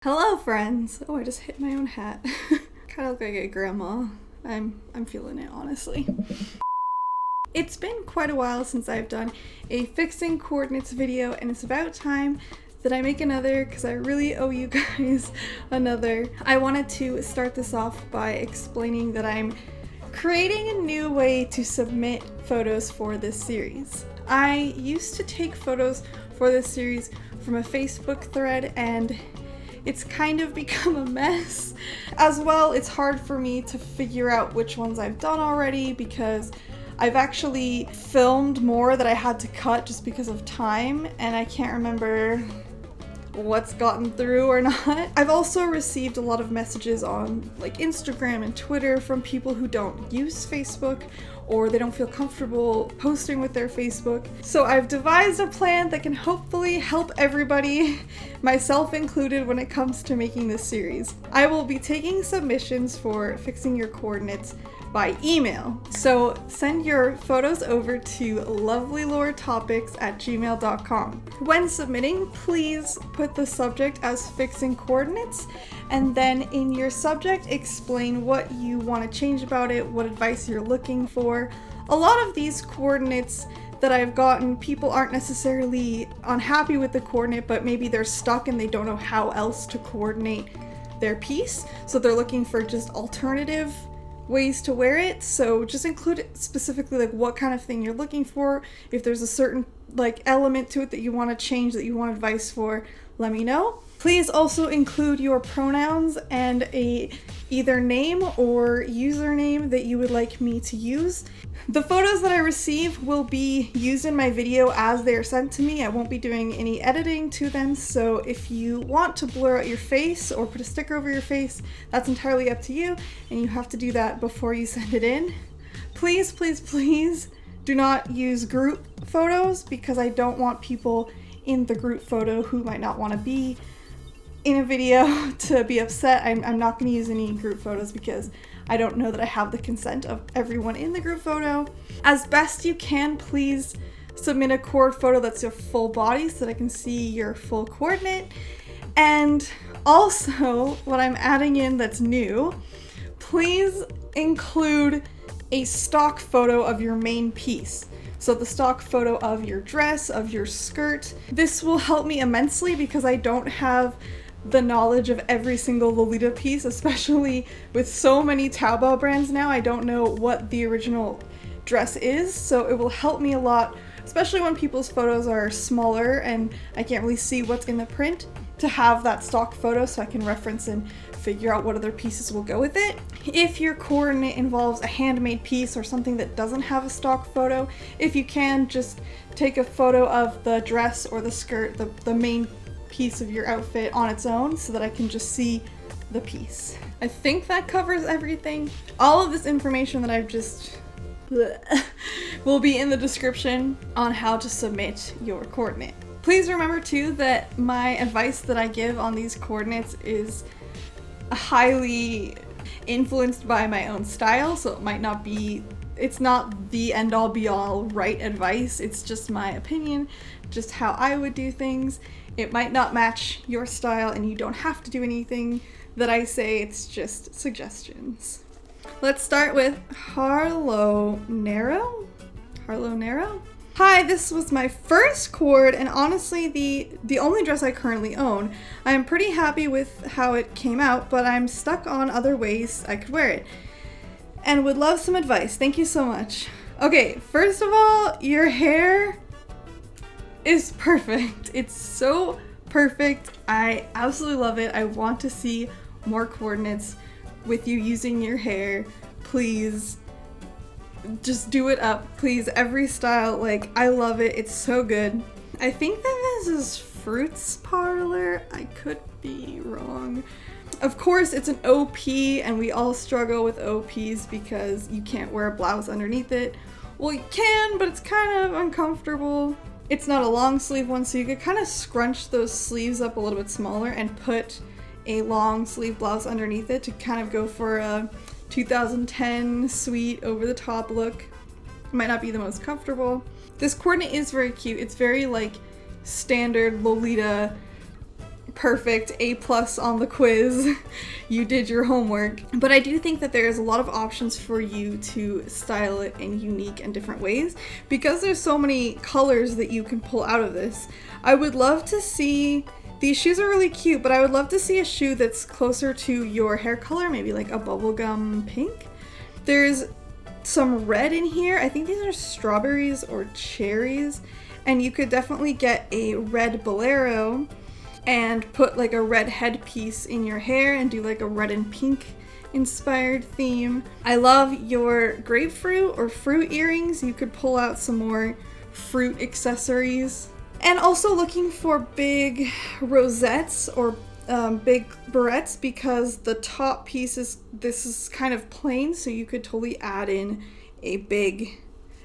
Hello friends! Oh, I just hit my own hat. Kind of look like a grandma. I'm feeling it, honestly. It's been quite a while since I've done a fixing coordinates video, and it's about time that I make another because I really owe you guys another. I wanted to start this off by explaining that I'm creating a new way to submit photos for this series. I used to take photos for this series from a Facebook thread, and it's kind of become a mess. As well, it's hard for me to figure out which ones I've done already because I've actually filmed more that I had to cut just because of time, and I can't remember what's gotten through or not. I've also received a lot of messages on like Instagram and Twitter from people who don't use Facebook or they don't feel comfortable posting with their Facebook. So I've devised a plan that can hopefully help everybody, myself included, when it comes to making this series. I will be taking submissions for fixing your coordinates by email. So send your photos over to lovelylortopics@gmail.com. When submitting, please put the subject as fixing coordinates, and then in your subject explain what you want to change about it, what advice you're looking for. A lot of these coordinates that I've gotten, people aren't necessarily unhappy with the coordinate, but maybe they're stuck and they don't know how else to coordinate their piece, so they're looking for just alternative ways to wear it. So just include specifically like what kind of thing you're looking for. If there's a certain like element to it that you want to change, that you want advice for, let me know. Please also include your pronouns and a either name or username that you would like me to use. The photos that I receive will be used in my video as they are sent to me. I won't be doing any editing to them, so if you want to blur out your face or put a sticker over your face, that's entirely up to you, and you have to do that before you send it in. Please, please, please do not use group photos because I don't want people in the group photo who might not want to be in a video to be upset. I'm not going to use any group photos because I don't know that I have the consent of everyone in the group photo. As best you can, please submit a cord photo that's your full body so that I can see your full coordinate. And also, what I'm adding in that's new, please include a stock photo of your main piece. So the stock photo of your dress, of your skirt. This will help me immensely because I don't have the knowledge of every single Lolita piece, especially with so many Taobao brands now. I don't know what the original dress is, so it will help me a lot, especially when people's photos are smaller and I can't really see what's in the print, to have that stock photo so I can reference and figure out what other pieces will go with it. If your coordinate involves a handmade piece or something that doesn't have a stock photo, if you can, just take a photo of the dress or the skirt, the main piece of your outfit on its own so that I can just see the piece. I think that covers everything. All of this information that I've just will be in the description on how to submit your coordinate. Please remember too that my advice that I give on these coordinates is highly influenced by my own style, so it might not be, it's not the end all be all right advice, it's just my opinion, just how I would do things. It might not match your style and you don't have to do anything that I say, it's just suggestions. Let's start with Harlow. Hi, this was my first cord and honestly the only dress I currently own. I'm pretty happy with how it came out, but I'm stuck on other ways I could wear it and would love some advice. Thank you so much. Okay, first of all, your hair is perfect. It's so perfect. I absolutely love it. I want to see more coordinates with you using your hair. Please just do it up, please. Every style, like, I love it. It's so good. I think that this is Fruits Parlor. I could be wrong. Of course, it's an OP and we all struggle with OPs because you can't wear a blouse underneath it. Well, you can, but it's kind of uncomfortable. It's not a long sleeve one, so you could kind of scrunch those sleeves up a little bit smaller and put a long sleeve blouse underneath it to kind of go for a 2010 sweet over the top look. It might not be the most comfortable. This coordinate is very cute. It's very like standard Lolita perfect, A+ on the quiz. You did your homework. But I do think that there's a lot of options for you to style it in unique and different ways because there's so many colors that you can pull out of this. I would love to see, these shoes are really cute, but I would love to see a shoe that's closer to your hair color, maybe like a bubblegum pink. There's some red in here. I think these are strawberries or cherries, and you could definitely get a red bolero and put like a red headpiece in your hair and do like a red and pink inspired theme. I love your grapefruit or fruit earrings. You could pull out some more fruit accessories. And also looking for big rosettes or big barrettes because the top piece this is kind of plain, so you could totally add in a big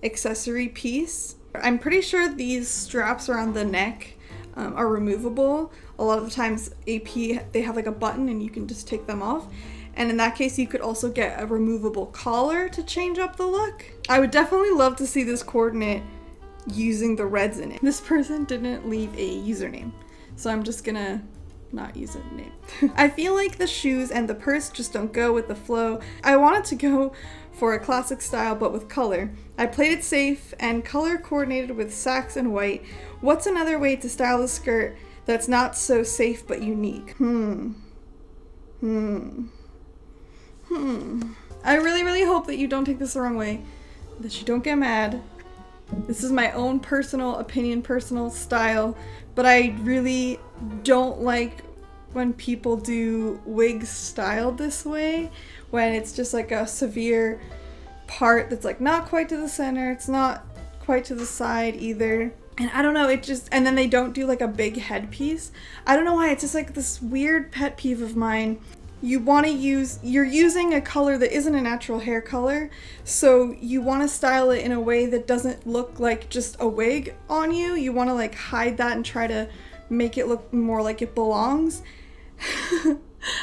accessory piece. I'm pretty sure these straps around the neck are removable. A lot of the times AP, they have like a button and you can just take them off. And in that case, you could also get a removable collar to change up the look. I would definitely love to see this coordinate using the reds in it. This person didn't leave a username, so I'm just gonna not use a name. I feel like the shoes and the purse just don't go with the flow. I wanted to go for a classic style but with color. I played it safe and color coordinated with sacks and white. What's another way to style the skirt that's not so safe but unique? I really hope that you don't take this the wrong way, that you don't get mad. This is my own personal opinion, personal style, but I really don't like when people do wigs styled this way, when it's just like a severe part that's like not quite to the center, it's not quite to the side either. And I don't know, and then they don't do like a big headpiece. I don't know why, it's just like this weird pet peeve of mine. You're using a color that isn't a natural hair color, so you want to style it in a way that doesn't look like just a wig on you. You want to like hide that and try to make it look more like it belongs.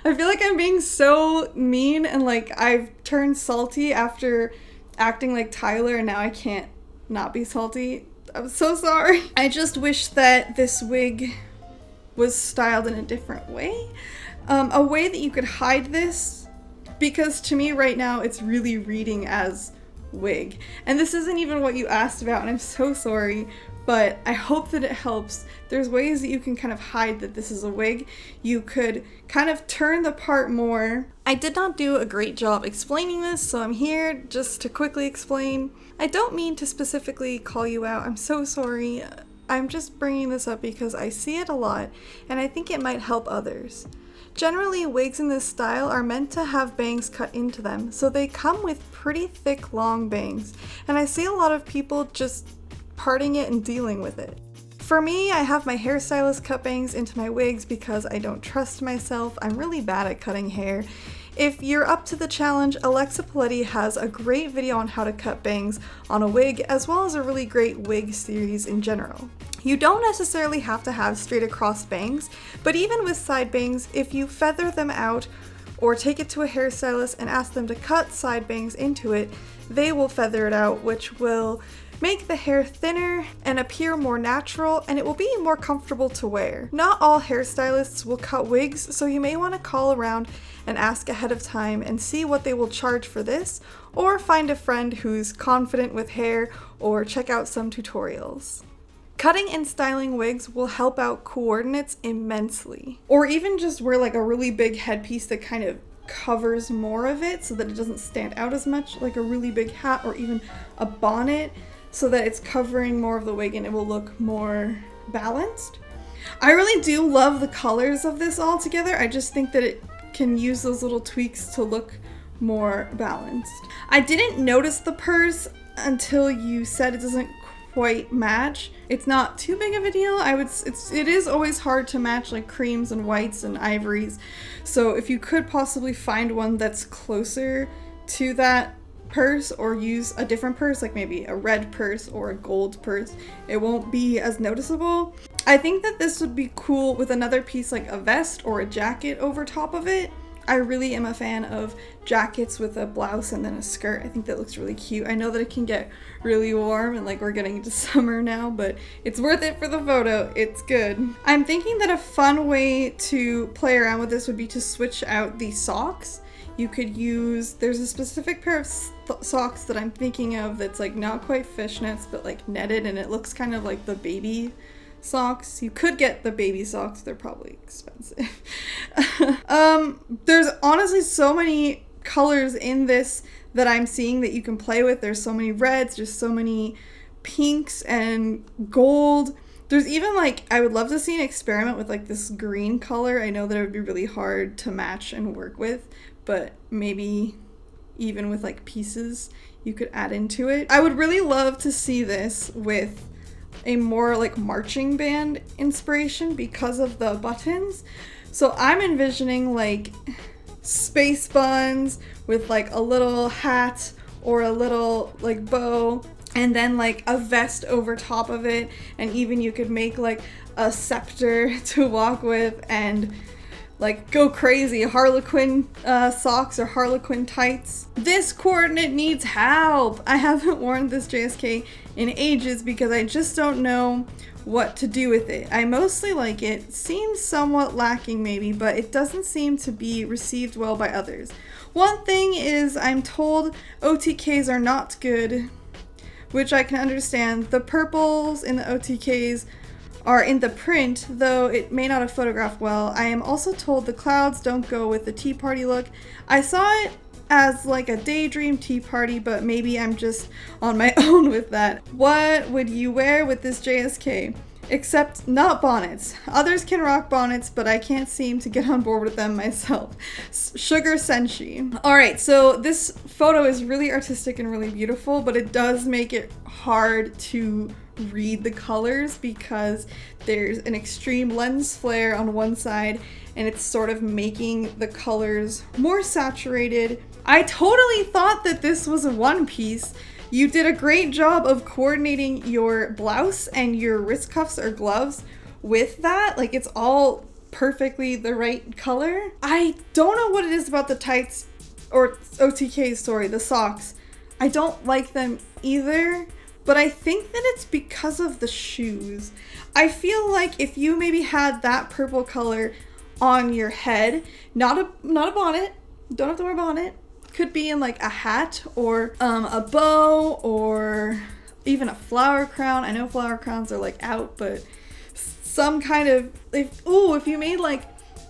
I feel like I'm being so mean and like I've turned salty after acting like Tyler and now I can't not be salty. I'm so sorry. I just wish that this wig was styled in a different way. A way that you could hide this, because to me right now it's really reading as wig. And this isn't even what you asked about and I'm so sorry, but I hope that it helps. There's ways that you can kind of hide that this is a wig. You could kind of turn the part more. I did not do a great job explaining this, so I'm here just to quickly explain. I don't mean to specifically call you out. I'm so sorry. I'm just bringing this up because I see it a lot and I think it might help others. Generally, wigs in this style are meant to have bangs cut into them, so they come with pretty thick, long bangs, and I see a lot of people just parting it and dealing with it. For me, I have my hairstylist cut bangs into my wigs because I don't trust myself. I'm really bad at cutting hair. If you're up to the challenge, Alexa Paletti has a great video on how to cut bangs on a wig, as well as a really great wig series in general. You don't necessarily have to have straight across bangs, but even with side bangs, if you feather them out or take it to a hairstylist and ask them to cut side bangs into it, they will feather it out, which will make the hair thinner and appear more natural, and it will be more comfortable to wear. Not all hairstylists will cut wigs, so you may want to call around and ask ahead of time and see what they will charge for this, or find a friend who's confident with hair, or check out some tutorials. Cutting and styling wigs will help out coordinates immensely. Or even just wear like a really big headpiece that kind of covers more of it so that it doesn't stand out as much, like a really big hat or even a bonnet, so that it's covering more of the wig and it will look more balanced. I really do love the colors of this all together. I just think that it can use those little tweaks to look more balanced. I didn't notice the purse until you said it doesn't quite match. It's not too big of a deal. It is always hard to match like creams and whites and ivories. So if you could possibly find one that's closer to that purse or use a different purse, like maybe a red purse or a gold purse, it won't be as noticeable. I think that this would be cool with another piece like a vest or a jacket over top of it, I really am a fan of jackets with a blouse and then a skirt. I think that looks really cute. I know that it can get really warm and like we're getting into summer now, but it's worth it for the photo. It's good. I'm thinking that a fun way to play around with this would be to switch out the socks. You could use, there's a specific pair of socks that I'm thinking of that's like not quite fishnets, but like netted, and it looks kind of like the baby socks. You could get the baby socks, they're probably expensive. There's honestly so many colors in this that I'm seeing that you can play with. There's so many reds, there's so many pinks and gold. There's even like, I would love to see an experiment with like this green color. I know that it would be really hard to match and work with, but maybe even with like pieces you could add into it. I would really love to see this with a more like marching band inspiration because of the buttons. So I'm envisioning like space buns with like a little hat or a little like bow, and then like a vest over top of it, and even you could make like a scepter to walk with and like go crazy, Harlequin socks or Harlequin tights. This coordinate needs help. I haven't worn this JSK in ages because I just don't know what to do with it. I mostly like it. Seems somewhat lacking maybe, but it doesn't seem to be received well by others. One thing is I'm told OTKs are not good, which I can understand. The purples in the OTKs are in the print, though it may not have photographed well. I am also told the clouds don't go with the tea party look. I saw it as like a daydream tea party, but maybe I'm just on my own with that. What would you wear with this JSK? Except not bonnets. Others can rock bonnets, but I can't seem to get on board with them myself. Sugar Senshi. Alright, so this photo is really artistic and really beautiful, but it does make it hard to read the colors because there's an extreme lens flare on one side and it's sort of making the colors more saturated. I totally thought that this was a one piece. You did a great job of coordinating your blouse and your wrist cuffs or gloves with that. Like it's all perfectly the right color. I don't know what it is about the tights or OTKs, sorry, the socks. I don't like them either, but I think that it's because of the shoes. I feel like if you maybe had that purple color on your head, not a bonnet, don't have to wear a bonnet, could be in like a hat or a bow or even a flower crown. I know flower crowns are like out, but some kind of, if you made like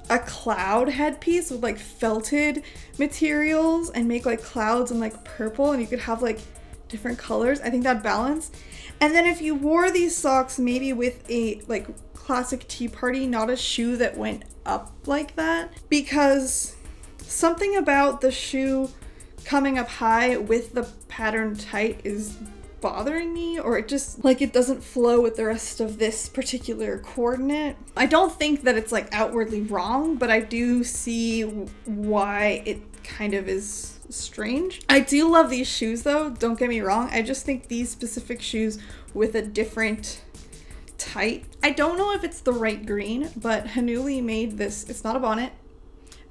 a cloud headpiece with like felted materials and make like clouds and like purple, and you could have like different colors, I think that'd balance. And then if you wore these socks maybe with a like classic tea party, not a shoe that went up like that, because something about the shoe coming up high with the pattern tight is bothering me, or it just like it doesn't flow with the rest of this particular coordinate. I don't think that it's like outwardly wrong, but I do see why it kind of is strange. I do love these shoes though, don't get me wrong. I just think these specific shoes with a different tight, I don't know if it's the right green, but Hanuli made this. It's not a bonnet,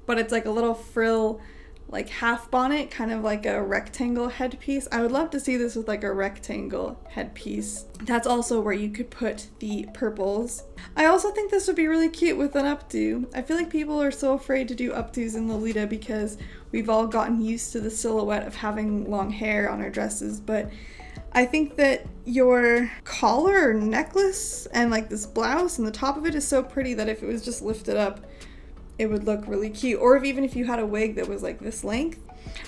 but it's like a little frill, like half bonnet, kind of like a rectangle headpiece. I would love to see this with like a rectangle headpiece. That's also where you could put the purples. I also think this would be really cute with an updo. I feel like people are so afraid to do updos in Lolita because we've all gotten used to the silhouette of having long hair on our dresses, but I think that your collar or necklace and like this blouse and the top of it is so pretty that if it was just lifted up, it would look really cute. Or even if you had a wig that was like this length.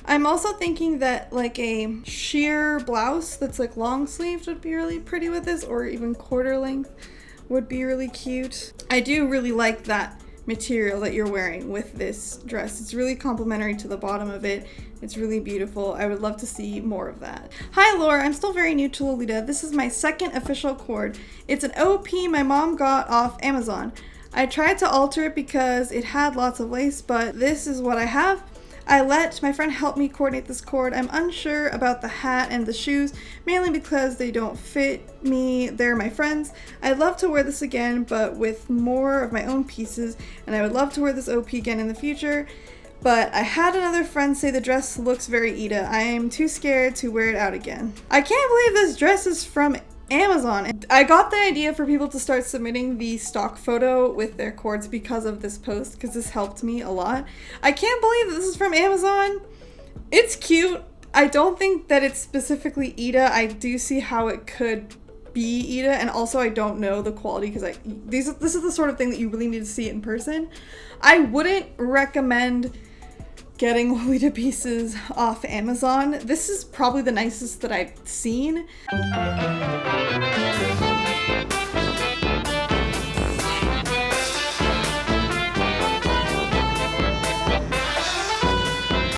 I'm also thinking that like a sheer blouse that's like long sleeved would be really pretty with this, or even quarter length would be really cute. I do really like that material that you're wearing with this dress. It's really complimentary to the bottom of it. It's really beautiful. I would love to see more of that. Hi Laura, I'm still very new to Lolita. This is my second official cord. It's an OP my mom got off Amazon. I tried to alter it because it had lots of lace, but this is what I have. I let my friend help me coordinate this cord. I'm unsure about the hat and the shoes, mainly because they don't fit me. They're my friends. I'd love to wear this again, but with more of my own pieces, and I would love to wear this OP again in the future. But I had another friend say the dress looks very Ida. I am too scared to wear it out again. I can't believe this dress is from Amazon. I got the idea for people to start submitting the stock photo with their Coords because of this post, because this helped me a lot. I can't believe this is from Amazon. It's cute. I don't think that it's specifically Ida. I do see how it could be Ida, and also I don't know the quality because this is the sort of thing that you really need to see it in person. I wouldn't recommend getting Lolita pieces off Amazon. This is probably the nicest that I've seen.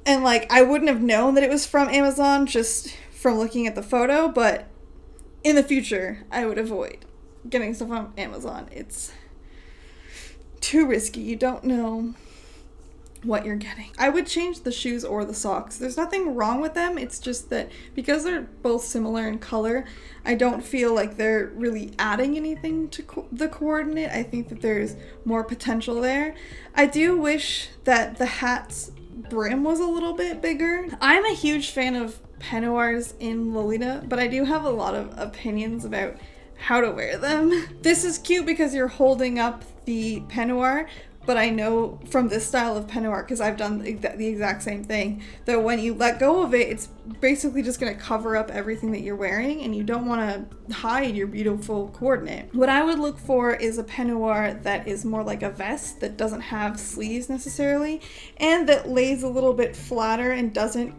And like, I wouldn't have known that it was from Amazon just from looking at the photo, but in the future, I would avoid getting stuff on Amazon. It's too risky. You don't know what you're getting. I would change the shoes or the socks. There's nothing wrong with them. It's just that because they're both similar in color, I don't feel like they're really adding anything to the coordinate. I think that there's more potential there. I do wish that the hat's brim was a little bit bigger. I'm a huge fan of peignoirs in Lolita, but I do have a lot of opinions about how to wear them. This is cute because you're holding up the peignoir, but I know from this style of peignoir, because I've done the exact same thing, that when you let go of it, it's basically just going to cover up everything that you're wearing, and you don't want to hide your beautiful coordinate. What I would look for is a peignoir that is more like a vest, that doesn't have sleeves necessarily, and that lays a little bit flatter and doesn't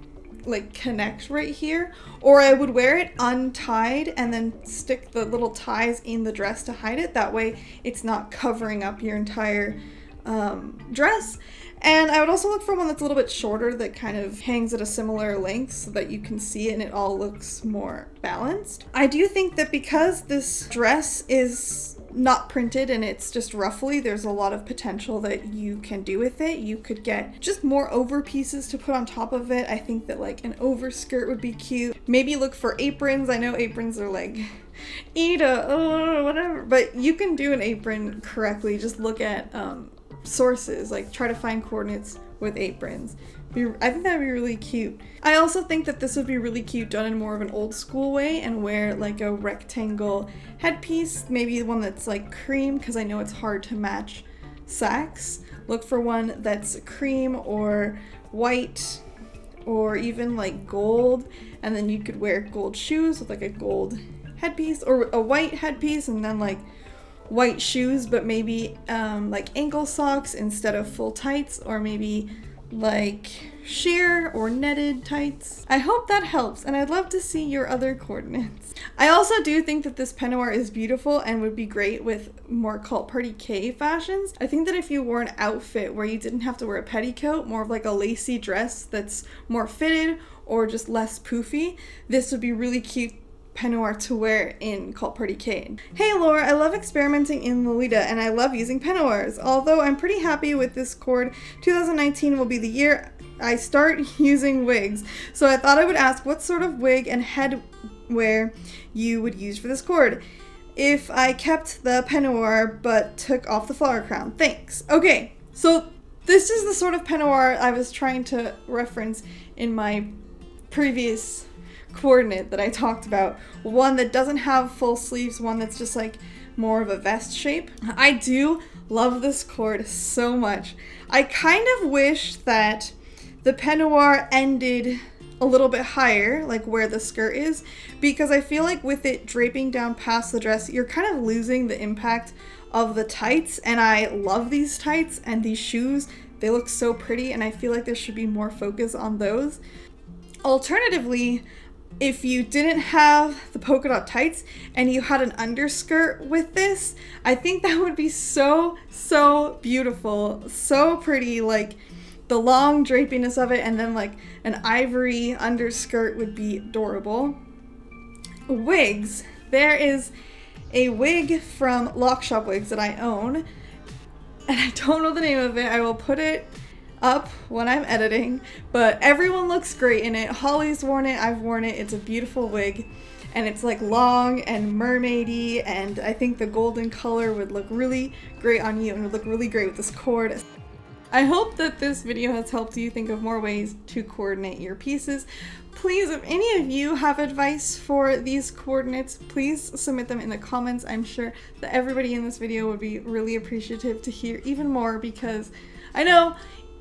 like connect right here. Or I would wear it untied and then stick the little ties in the dress to hide it. That way it's not covering up your entire dress. And I would also look for one that's a little bit shorter that kind of hangs at a similar length so that you can see it and it all looks more balanced. I do think that because this dress is not printed and it's just roughly, there's a lot of potential that you can do with it. You could get just more over pieces to put on top of it. I think that like an overskirt would be cute. Maybe look for aprons. I know aprons are like Ida, whatever, but you can do an apron correctly. Just look at sources, like try to find coordinates with aprons. I think that would be really cute. I also think that this would be really cute done in more of an old school way and wear like a rectangle headpiece, maybe one that's like cream, because I know it's hard to match sacks. Look for one that's cream or white or even like gold, and then you could wear gold shoes with like a gold headpiece, or a white headpiece and then like white shoes, but maybe like ankle socks instead of full tights, or maybe like sheer or netted tights. I hope that helps, and I'd love to see your other coordinates. I also do think that this peignoir is beautiful and would be great with more cult party K fashions. I think that if you wore an outfit where you didn't have to wear a petticoat, more of like a lacy dress that's more fitted or just less poofy, this would be really cute peignoir to wear in Cult Party K. Hey Laura, I love experimenting in Lolita and I love using peignoirs. Although I'm pretty happy with this cord, 2019 will be the year I start using wigs. So I thought I would ask what sort of wig and headwear you would use for this cord. If I kept the peignoir but took off the flower crown. Thanks. Okay, so this is the sort of peignoir I was trying to reference in my previous coordinate that I talked about. One that doesn't have full sleeves, one that's just like more of a vest shape. I do love this cord so much. I kind of wish that the peignoir ended a little bit higher, like where the skirt is, because I feel like with it draping down past the dress, you're kind of losing the impact of the tights, and I love these tights and these shoes. They look so pretty, and I feel like there should be more focus on those. Alternatively, if you didn't have the polka dot tights and you had an underskirt with this, I think that would be so beautiful, so pretty. Like the long drapiness of it, and then like an ivory underskirt would be adorable. Wigs. There is a wig from Lock Shop Wigs that I own, and I don't know the name of it. I will put it up when I'm editing, but everyone looks great in it. Holly's worn it, I've worn it. It's a beautiful wig, and it's like long and mermaidy, and I think the golden color would look really great on you and would look really great with this cord. I hope that this video has helped you think of more ways to coordinate your pieces. Please, if any of you have advice for these coordinates, please submit them in the comments. I'm sure that everybody in this video would be really appreciative to hear even more, because I know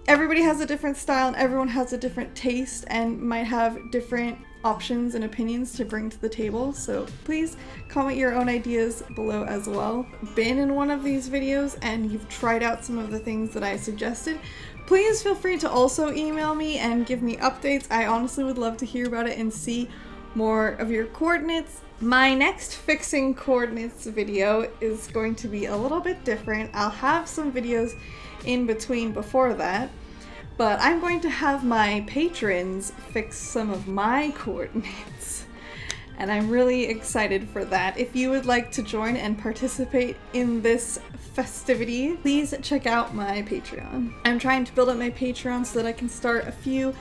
everybody has a different style and everyone has a different taste and might have different options and opinions to bring to the table, so please comment your own ideas below as well. Been in one of these videos and you've tried out some of the things that I suggested, please feel free to also email me and give me updates. I honestly would love to hear about it and see more of your coordinates. My next fixing coordinates video is going to be a little bit different. I'll have some videos in between before that, but I'm going to have my patrons fix some of my coordinates, and I'm really excited for that. If you would like to join and participate in this festivity, please check out my Patreon. I'm trying to build up my Patreon so that I can start a few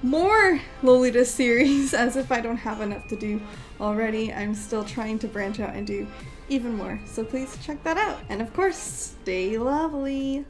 more Lolita series, as if I don't have enough to do already. I'm still trying to branch out and do even more, so please check that out. And of course, stay lovely!